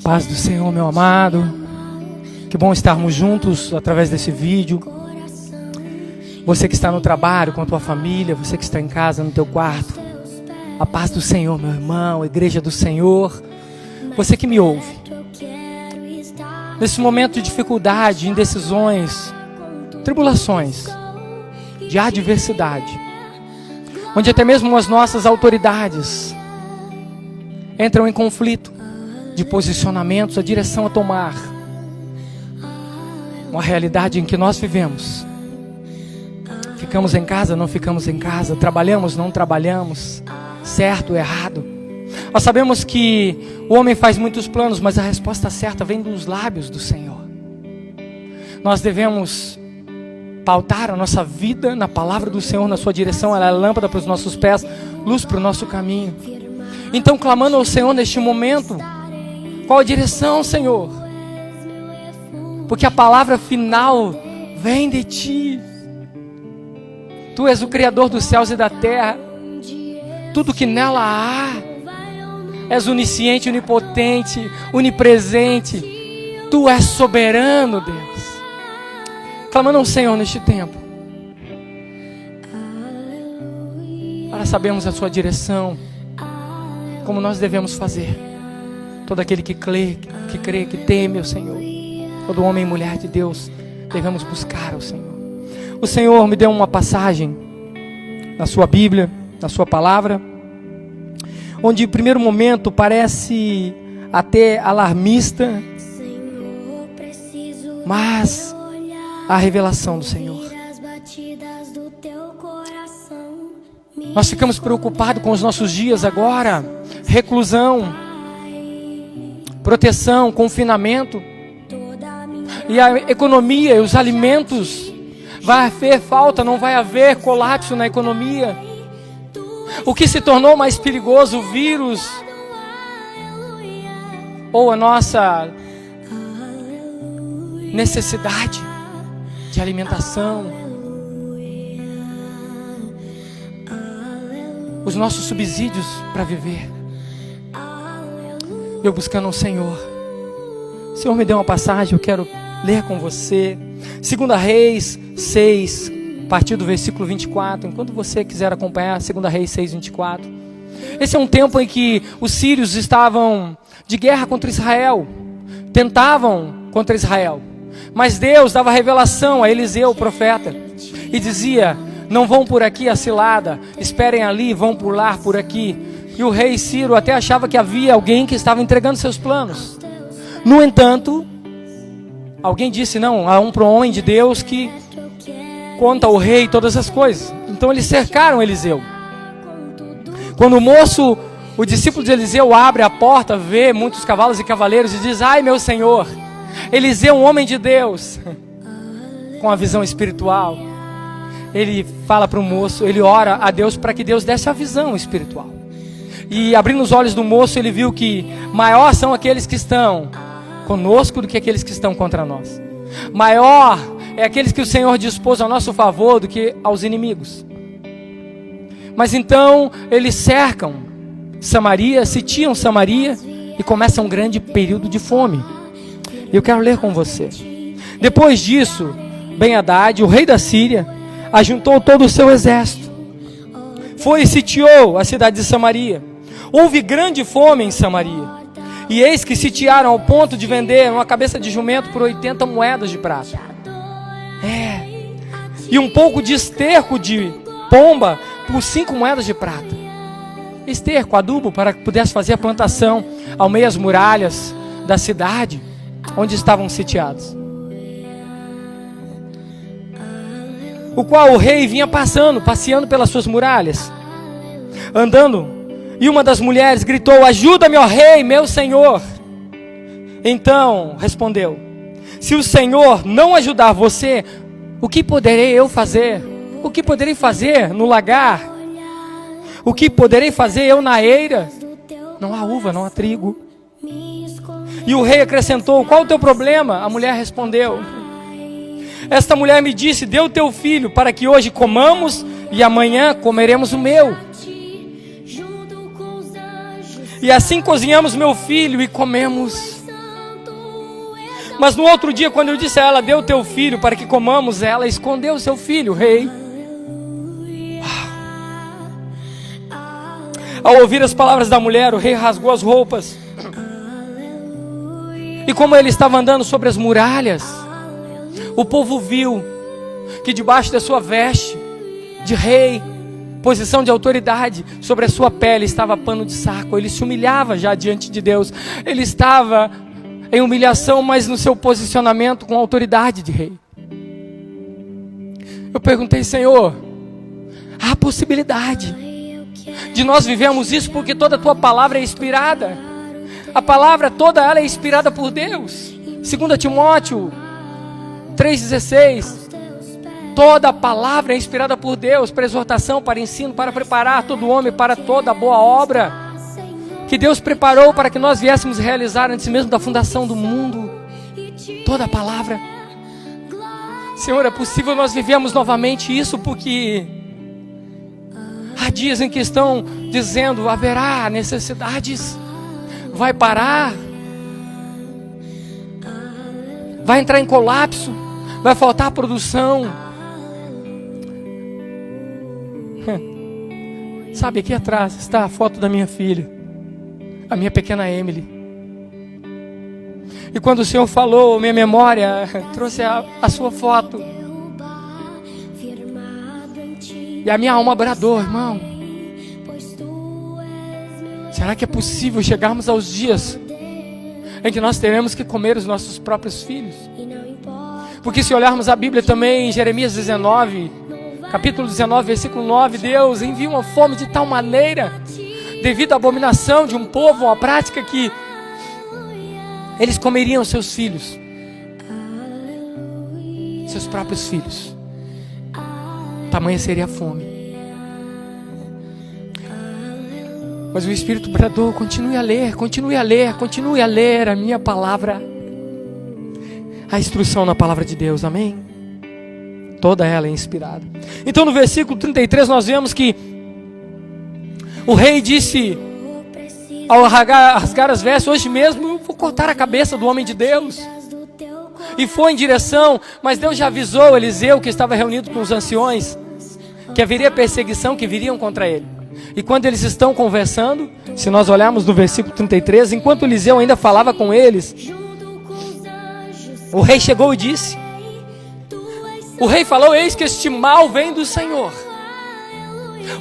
Paz do Senhor, meu amado. Que bom estarmos juntos através desse vídeo. Você que está no trabalho com a tua família, você que está em casa, no teu quarto. A paz do Senhor, meu irmão, igreja do Senhor. Você que me ouve. Nesse momento de dificuldade, indecisões, tribulações, de adversidade, onde até mesmo as nossas autoridades entram em conflito de posicionamentos, a direção a tomar. Uma realidade em que nós vivemos. Ficamos em casa, não ficamos em casa. Trabalhamos, não trabalhamos. Certo, errado. Nós sabemos que o homem faz muitos planos, mas a resposta certa vem dos lábios do Senhor. Nós devemos pautar a nossa vida na palavra do Senhor, na sua direção. Ela é lâmpada para os nossos pés, luz para o nosso caminho. Então, clamando ao Senhor neste momento, qual a direção, Senhor? Porque a palavra final vem de Ti. Tu és o Criador dos céus e da terra. Tudo que nela há. És onisciente, onipotente, onipresente. Tu és soberano, Deus. Clamando ao Senhor neste tempo, para sabermos a sua direção, como nós devemos fazer. Todo aquele que crê, que teme ao Senhor, todo homem e mulher de Deus, devemos buscar ao Senhor. O Senhor me deu uma passagem na sua Bíblia, na sua palavra, onde, em primeiro momento, parece até alarmista, mas a revelação do Senhor. Nós ficamos preocupados com os nossos dias agora, reclusão, proteção, confinamento, e a economia, os alimentos, vai haver falta, não vai haver colapso na economia. O que se tornou mais perigoso, o vírus, ou a nossa necessidade de alimentação, os nossos subsídios para viver. Eu buscando o Senhor. O Senhor me deu uma passagem, eu quero ler com você. 2 Reis 6, a partir do versículo 24. Enquanto você quiser acompanhar, 2 Reis 6, 24. Esse é um tempo em que os sírios estavam de guerra contra Israel. Tentavam contra Israel. Mas Deus dava revelação a Eliseu, o profeta. E dizia, não vão por aqui a cilada, esperem ali, vão pular por aqui. E o rei Ciro até achava que havia alguém que estava entregando seus planos. No entanto, alguém disse, não, há um homem de Deus que conta ao rei todas as coisas. Então eles cercaram Eliseu. Quando o discípulo de Eliseu abre a porta, vê muitos cavalos e cavaleiros e diz, ai meu Senhor, Eliseu, um homem de Deus, com a visão espiritual. Ele fala para o moço, ele ora a Deus para que Deus desse a visão espiritual. E abrindo os olhos do moço, ele viu que maior são aqueles que estão conosco do que aqueles que estão contra nós. Maior é aqueles que o Senhor dispôs a nosso favor do que aos inimigos. Mas então eles cercam Samaria, sitiam Samaria e começa um grande período de fome. Eu quero ler com você. Depois disso, Ben-Hadad, o rei da Síria, ajuntou todo o seu exército. Foi e sitiou a cidade de Samaria. Houve grande fome em Samaria. E eis que sitiaram ao ponto de vender uma cabeça de jumento por 80 moedas de prata. E um pouco de esterco de pomba por 5 moedas de prata. Esterco, adubo, para que pudesse fazer a plantação ao meio das muralhas da cidade onde estavam sitiados. O qual o rei vinha passeando pelas suas muralhas, andando, e uma das mulheres gritou, ajuda-me, ó rei, meu senhor. Então respondeu, se o Senhor não ajudar você, o que poderei eu fazer? O que poderei fazer no lagar? O que poderei fazer eu na eira? Não há uva, não há trigo. E o rei acrescentou, qual o teu problema? A mulher respondeu, esta mulher me disse, dê o teu filho para que hoje comamos e amanhã comeremos o meu. E assim cozinhamos meu filho e comemos. Mas no outro dia, quando eu disse a ela, dê o teu filho para que comamos, ela escondeu o seu filho, rei. Ao ouvir as palavras da mulher, o rei rasgou as roupas. E como ele estava andando sobre as muralhas, o povo viu que debaixo da sua veste de rei, posição de autoridade, sobre a sua pele estava pano de saco. Ele se humilhava já diante de Deus. Ele estava em humilhação, mas no seu posicionamento com autoridade de rei. Eu perguntei, Senhor, há possibilidade de nós vivemos isso, porque toda a tua palavra é inspirada. A palavra toda ela é inspirada por Deus. 2 Timóteo 3,16. Toda a palavra é inspirada por Deus, para exortação, para ensino, para preparar todo homem para toda boa obra que Deus preparou para que nós viéssemos realizar antes mesmo da fundação do mundo. Toda a palavra. Senhor, é possível nós vivemos novamente isso, porque há dias em que estão dizendo, haverá necessidades, vai parar, vai entrar em colapso, vai faltar produção. Sabe, aqui atrás está a foto da minha filha, a minha pequena Emily. E quando o Senhor falou, minha memória trouxe a sua foto. E a minha alma bradou, irmão. Será que é possível chegarmos aos dias em que nós teremos que comer os nossos próprios filhos? Porque se olharmos a Bíblia também, em Jeremias 19, capítulo 19, versículo 9, Deus envia uma fome de tal maneira, devido à abominação de um povo, uma prática que eles comeriam seus filhos, seus próprios filhos. Tamanha seria a fome. Mas o Espírito bradou, continue a ler, continue a ler, continue a ler a minha palavra. A instrução na palavra de Deus, amém? Toda ela é inspirada. Então no versículo 33 nós vemos que o rei disse, ao rasgar as vestes, hoje mesmo eu vou cortar a cabeça do homem de Deus. E foi em direção, mas Deus já avisou Eliseu, que estava reunido com os anciões, que haveria perseguição, que viriam contra ele. E quando eles estão conversando, se nós olharmos no versículo 33, enquanto Eliseu ainda falava com eles, o rei chegou e disse, o rei falou, eis que este mal vem do Senhor.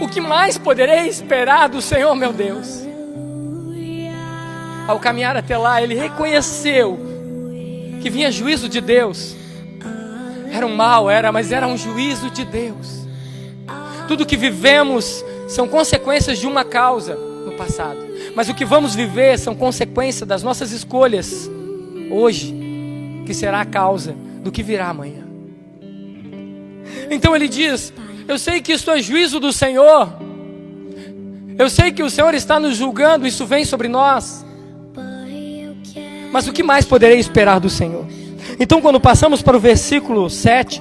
O que mais poderei esperar do Senhor, meu Deus? Ao caminhar até lá, ele reconheceu que vinha juízo de Deus. Era um mal, mas era um juízo de Deus. Tudo que vivemos são consequências de uma causa no passado, mas o que vamos viver são consequências das nossas escolhas hoje, que será a causa do que virá amanhã. Então ele diz, eu sei que isso é juízo do Senhor, eu sei que o Senhor está nos julgando, isso vem sobre nós, mas o que mais poderei esperar do Senhor? Então quando passamos para o versículo 7,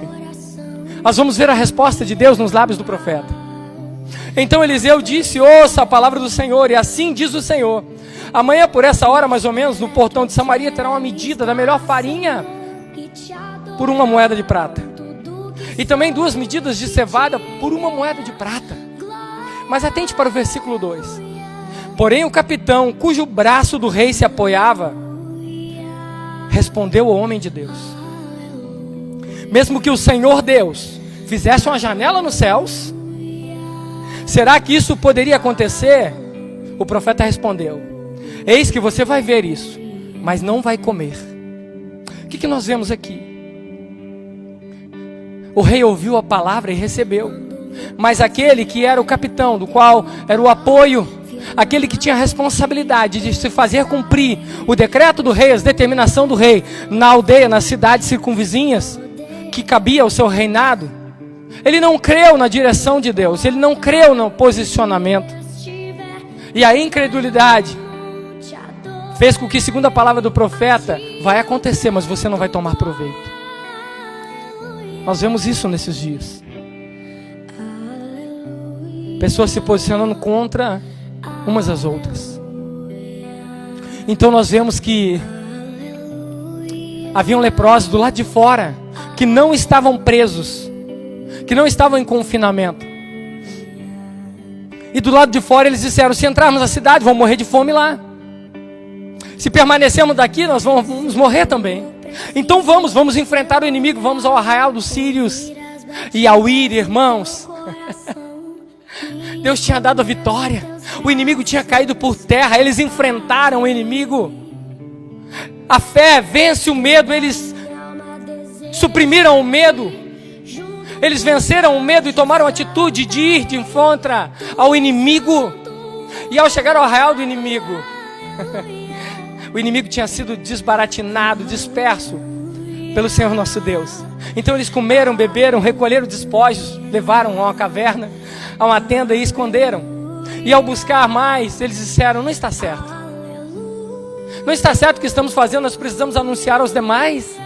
nós vamos ver a resposta de Deus nos lábios do profeta. Então Eliseu disse, ouça a palavra do Senhor, e assim diz o Senhor, amanhã por essa hora mais ou menos, no portão de Samaria terá uma medida da melhor farinha por 1 moeda de prata, e também 2 medidas de cevada por 1 moeda de prata. Mas atente para o versículo 2. Porém o capitão, cujo braço do rei se apoiava, respondeu ao homem de Deus, mesmo que o Senhor Deus fizesse uma janela nos céus, será que isso poderia acontecer? O profeta respondeu, eis que você vai ver isso, mas não vai comer. O que nós vemos aqui? O rei ouviu a palavra e recebeu, mas aquele que era o capitão, do qual era o apoio, aquele que tinha a responsabilidade de se fazer cumprir o decreto do rei, as determinação do rei, na aldeia, nas cidades circunvizinhas, que cabia ao seu reinado, ele não creu na direção de Deus, ele não creu no posicionamento, e a incredulidade fez com que, segundo a palavra do profeta, vai acontecer, mas você não vai tomar proveito. Nós vemos isso nesses dias, pessoas se posicionando contra umas às outras. Então nós vemos que Haviam leprosos do lado de fora, que não estavam presos, que não estavam em confinamento. E do lado de fora eles disseram: se entrarmos na cidade, vamos morrer de fome lá. Se permanecermos daqui, nós vamos morrer também. Então vamos enfrentar o inimigo, vamos ao arraial dos sírios. E ao ir, irmãos, Deus tinha dado a vitória. O inimigo tinha caído por terra. Eles enfrentaram o inimigo. A fé vence o medo. Eles suprimiram o medo. Eles venceram o medo e tomaram a atitude de ir de encontro ao inimigo. E ao chegar ao arraial do inimigo, o inimigo tinha sido desbaratinado, disperso pelo Senhor nosso Deus. Então eles comeram, beberam, recolheram despojos, levaram a uma caverna, a uma tenda e esconderam. E ao buscar mais, eles disseram: não está certo. Não está certo o que estamos fazendo, nós precisamos anunciar aos demais.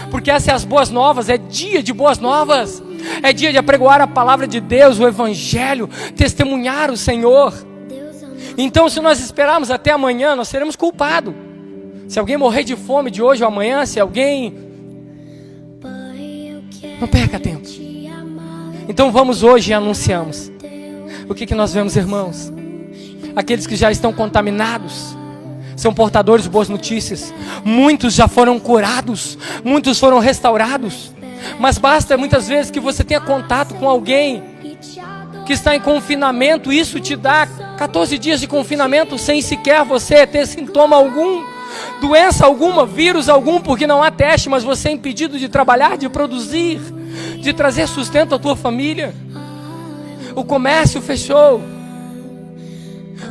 Porque essas são as boas novas, é dia de boas novas. É dia de apregoar a palavra de Deus, o Evangelho, testemunhar o Senhor. Então, se nós esperarmos até amanhã, nós seremos culpados. Se alguém morrer de fome de hoje ou amanhã, se alguém... Não perca tempo. Então vamos hoje e anunciamos. O que nós vemos, irmãos? Aqueles que já estão contaminados são portadores de boas notícias. Muitos já foram curados, muitos foram restaurados. Mas basta muitas vezes que você tenha contato com alguém que está em confinamento. Isso te dá 14 dias de confinamento sem sequer você ter sintoma algum, doença alguma, vírus algum, porque não há teste, mas você é impedido de trabalhar, de produzir, de trazer sustento à tua família. O comércio fechou,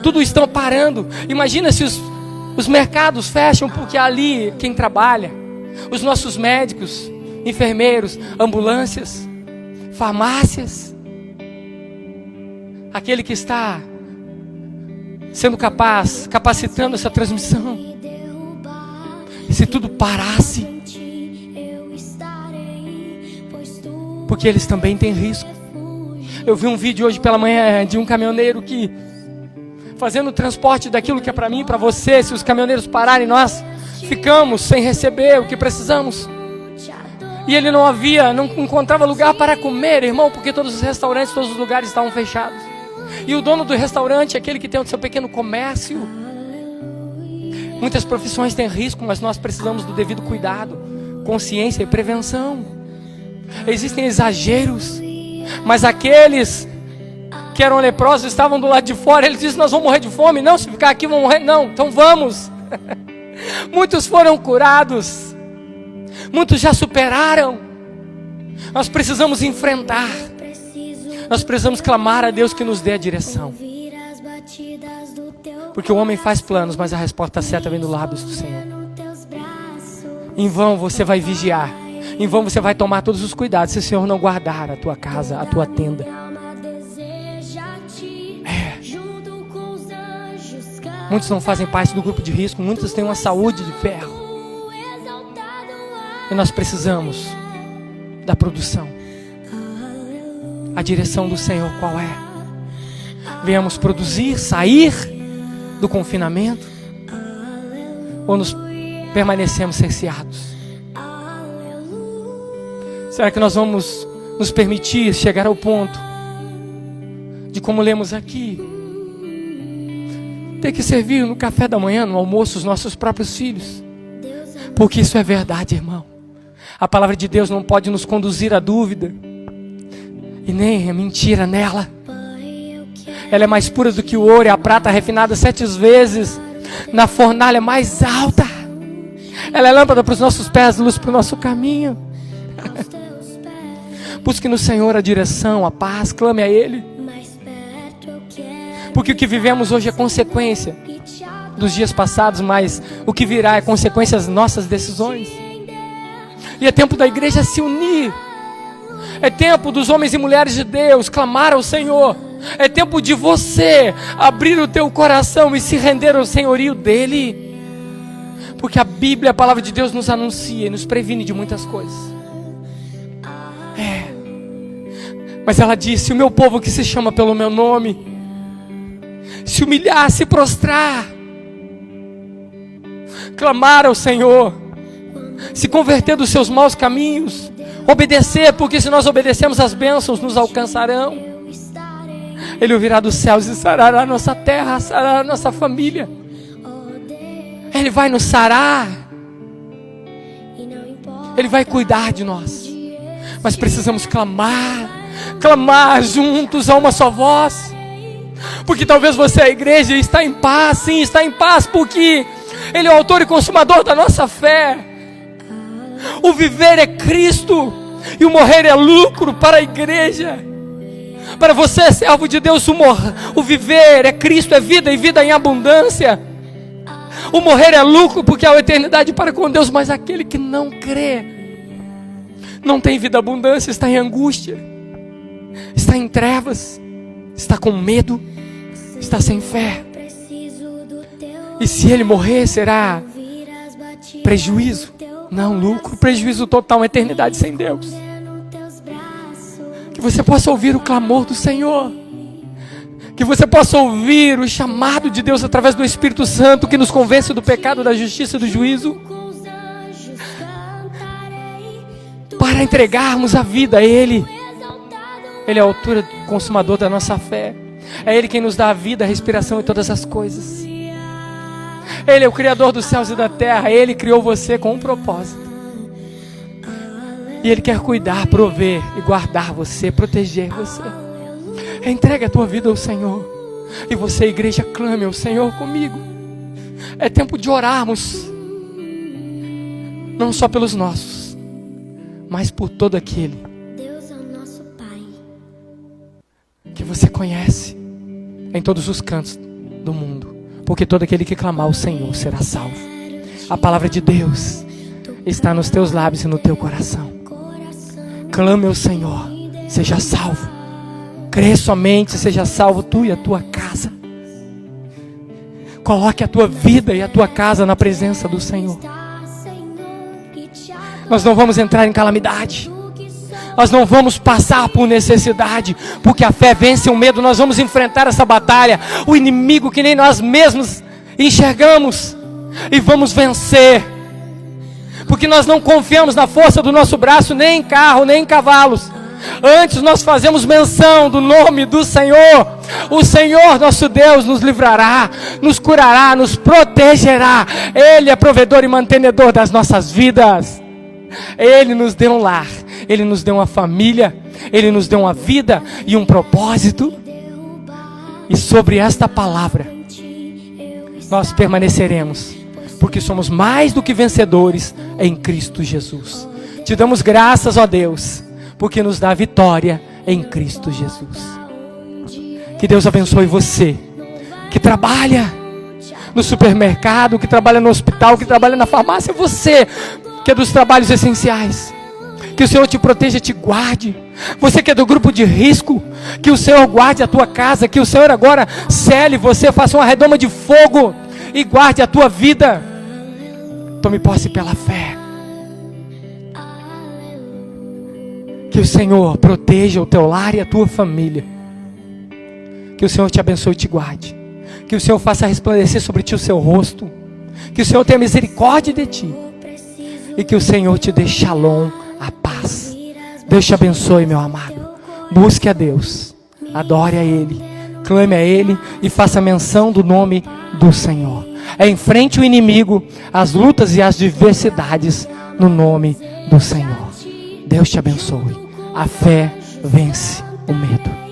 tudo está parando. Imagina se os mercados fecham, porque ali quem trabalha, os nossos médicos, enfermeiros, ambulâncias, farmácias, aquele que está sendo capacitando essa transmissão, se tudo parasse, porque eles também têm risco. Eu vi um vídeo hoje pela manhã de um caminhoneiro que fazendo o transporte daquilo que é para mim e para você. Se os caminhoneiros pararem, nós ficamos sem receber o que precisamos. E ele não encontrava lugar para comer, irmão, porque todos os restaurantes, todos os lugares estavam fechados. E o dono do restaurante, aquele que tem o seu pequeno comércio. Muitas profissões têm risco, mas nós precisamos do devido cuidado, consciência e prevenção. Existem exageros, mas aqueles que eram leprosos estavam do lado de fora. Eles disseram: nós vamos morrer de fome. Não, se ficar aqui vamos morrer. Não, então vamos. Muitos foram curados, muitos já superaram. Nós precisamos enfrentar, nós precisamos clamar a Deus que nos dê a direção. Porque o homem faz planos, mas a resposta certa vem dos lábios do Senhor. Em vão você vai vigiar, em vão você vai tomar todos os cuidados, se o Senhor não guardar a tua casa, a tua tenda. Muitos não fazem parte do grupo de risco, muitos têm uma saúde de ferro. E nós precisamos da produção. A direção do Senhor qual é? Venhamos produzir, sair do confinamento, ou nos permanecemos cerceados? Será que nós vamos nos permitir chegar ao ponto de, como lemos aqui, ter que servir no café da manhã, no almoço, os nossos próprios filhos? Porque isso é verdade, irmão. A palavra de Deus não pode nos conduzir à dúvida e nem a mentira nela. Ela é mais pura do que o ouro, e a prata refinada 7 vezes na fornalha mais alta. Ela é lâmpada para os nossos pés, luz para o nosso caminho. Busque no Senhor a direção, a paz, clame a Ele. Porque o que vivemos hoje é consequência dos dias passados, mas o que virá é consequência das nossas decisões. E é tempo da igreja se unir. É tempo dos homens e mulheres de Deus clamar ao Senhor. É tempo de você abrir o teu coração e se render ao senhorio dEle. Porque a Bíblia, a palavra de Deus, nos anuncia e nos previne de muitas coisas. Mas ela disse: o meu povo que se chama pelo meu nome se humilhar, se prostrar, clamar ao Senhor, se converter dos seus maus caminhos, obedecer, porque se nós obedecemos, as bênçãos nos alcançarão. Ele ouvirá dos céus e sarará a nossa terra, sarará a nossa família. Ele vai nos sarar. Ele vai cuidar de nós. Mas precisamos clamar juntos a uma só voz. Porque talvez você, a igreja, está em paz. Sim, está em paz porque Ele é o autor e consumador da nossa fé. O viver é Cristo e o morrer é lucro para a igreja. Para você, servo de Deus, o viver é Cristo, é vida e vida em abundância. O morrer é lucro porque há a eternidade para com Deus. Mas aquele que não crê, não tem vida abundância, está em angústia, está em trevas, está com medo, está sem fé. E se ele morrer, será prejuízo, não lucro, prejuízo total, uma eternidade sem Deus. Que você possa ouvir o clamor do Senhor, que você possa ouvir o chamado de Deus através do Espírito Santo, que nos convence do pecado, da justiça e do juízo, para entregarmos a vida a Ele. Ele é o autor e consumador da nossa fé. É Ele quem nos dá a vida, a respiração e todas as coisas. Ele é o Criador dos céus e da terra. Ele criou você com um propósito. E Ele quer cuidar, prover e guardar você, proteger você. Entregue a tua vida ao Senhor. E você, igreja, clame ao Senhor comigo. É tempo de orarmos, não só pelos nossos, mas por todo aquele que você conhece em todos os cantos do mundo. Porque todo aquele que clamar ao Senhor será salvo. A palavra de Deus está nos teus lábios e no teu coração. Clame ao Senhor, seja salvo. Crê somente, seja salvo tu e a tua casa. Coloque a tua vida e a tua casa na presença do Senhor. Nós não vamos entrar em calamidade. Nós não vamos passar por necessidade, porque a fé vence o medo. Nós vamos enfrentar essa batalha, o inimigo que nem nós mesmos enxergamos, e vamos vencer, porque nós não confiamos na força do nosso braço, nem em carro, nem em cavalos. Antes nós fazemos menção do nome do Senhor. O Senhor nosso Deus nos livrará, nos curará, nos protegerá. Ele é provedor e mantenedor das nossas vidas. Ele nos deu um lar, Ele nos deu uma família, Ele nos deu uma vida e um propósito. E sobre esta palavra nós permaneceremos, porque somos mais do que vencedores em Cristo Jesus. Te damos graças, ó Deus, porque nos dá vitória em Cristo Jesus. Que Deus abençoe você que trabalha no supermercado, que trabalha no hospital, que trabalha na farmácia. Você que é dos trabalhos essenciais, que o Senhor te proteja, te guarde. Você que é do grupo de risco, que o Senhor guarde a tua casa, que o Senhor agora cele você, faça uma redoma de fogo e guarde a tua vida. Tome posse pela fé. Que o Senhor proteja o teu lar e a tua família. Que o Senhor te abençoe e te guarde. Que o Senhor faça resplandecer sobre ti o seu rosto. Que o Senhor tenha misericórdia de ti. E que o Senhor te dê shalom, a paz. Deus te abençoe, meu amado. Busque a Deus, adore a Ele, clame a Ele e faça menção do nome do Senhor. Enfrente o inimigo, as lutas e as diversidades no nome do Senhor. Deus te abençoe. A fé vence o medo.